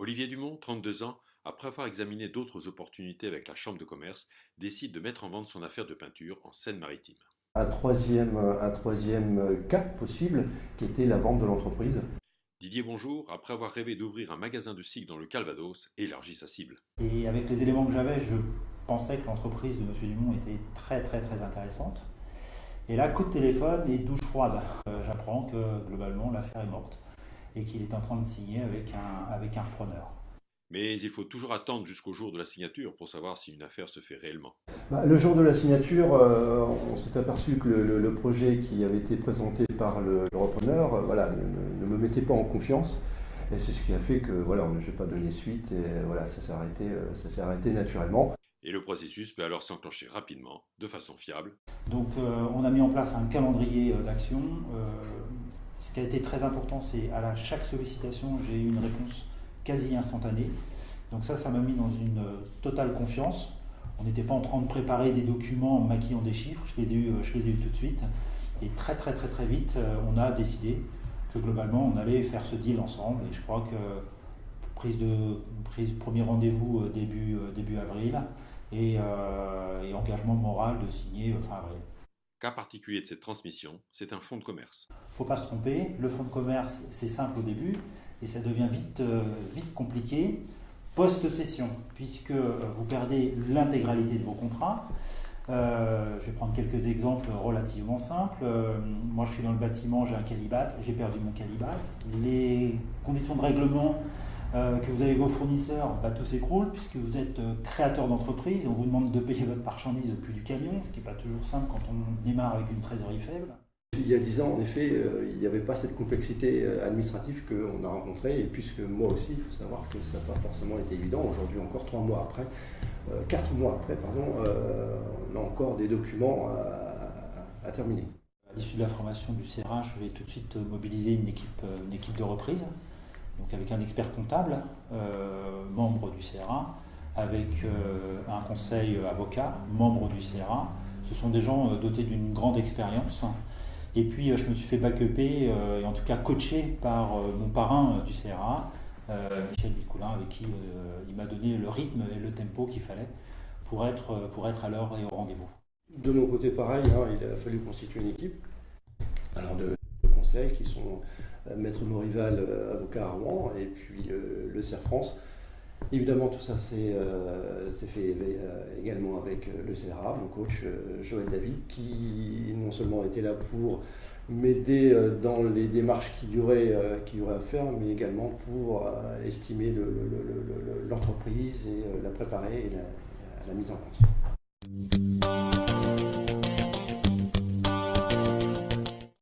Olivier Dumont, 32 ans, après avoir examiné d'autres opportunités avec la Chambre de commerce, décide de mettre en vente son affaire de peinture en Seine-Maritime. Un troisième cap possible qui était la vente de l'entreprise. Didier Bonjour, après avoir rêvé d'ouvrir un magasin de cycle dans le Calvados, élargit sa cible. Et avec les éléments que j'avais, je pensais que l'entreprise de Monsieur Dumont était très très très intéressante. Et là, coup de téléphone et douche froide. J'apprends que globalement l'affaire est morte et qu'il est en train de signer avec un repreneur. Mais il faut toujours attendre jusqu'au jour de la signature pour savoir si une affaire se fait réellement. Le jour de la signature, on s'est aperçu que le projet qui avait été présenté par le repreneur ne me mettait pas en confiance. Et c'est ce qui a fait que je n'ai pas donné suite et ça s'est arrêté naturellement. Et le processus peut alors s'enclencher rapidement, de façon fiable. Donc on a mis en place un calendrier d'action. Ce qui a été très important, c'est chaque sollicitation, j'ai eu une réponse quasi instantanée. Donc ça m'a mis dans une totale confiance. On n'était pas en train de préparer des documents en maquillant des chiffres, je les ai eus tout de suite. Et très très très très vite, on a décidé que globalement on allait faire ce deal ensemble. Et je crois que premier rendez-vous début avril et engagement moral de signer fin avril. Cas particulier de cette transmission, c'est un fonds de commerce. Faut pas se tromper, le fonds de commerce c'est simple au début et ça devient vite compliqué post-cession, puisque vous perdez l'intégralité de vos contrats. Je vais prendre quelques exemples relativement simples. Moi je suis dans le bâtiment, j'ai un qualibat, j'ai perdu mon qualibat. Les conditions de règlement que vous avez avec vos fournisseurs, tout s'écroule puisque vous êtes créateur d'entreprise, on vous demande de payer votre marchandise au cul du camion, ce qui n'est pas toujours simple quand on démarre avec une trésorerie faible. Il y a 10 ans, en effet, il n'y avait pas cette complexité administrative qu'on a rencontrée. Et puisque moi aussi, il faut savoir que ça n'a pas forcément été évident. Aujourd'hui encore, 4 mois après, on a encore des documents à terminer. À l'issue de la formation du CERA, je vais tout de suite mobiliser une équipe de reprise. Donc avec un expert comptable, membre du CERA, avec un conseil avocat, membre du CERA. Ce sont des gens dotés d'une grande expérience. Et puis je me suis fait backuper et en tout cas coaché par mon parrain du CERA, Michel Bicoulin, avec qui il m'a donné le rythme et le tempo qu'il fallait pour être à l'heure et au rendez-vous. De mon côté, pareil, il a fallu constituer une équipe de conseils qui sont Maître Morival, avocat à Rouen, et puis le CER France. Évidemment, tout ça s'est fait également avec le CERA, mon coach Joël David, qui non seulement était là pour m'aider dans les démarches qu'il y aurait à faire, mais également pour estimer l'entreprise et la préparer et la mise en place.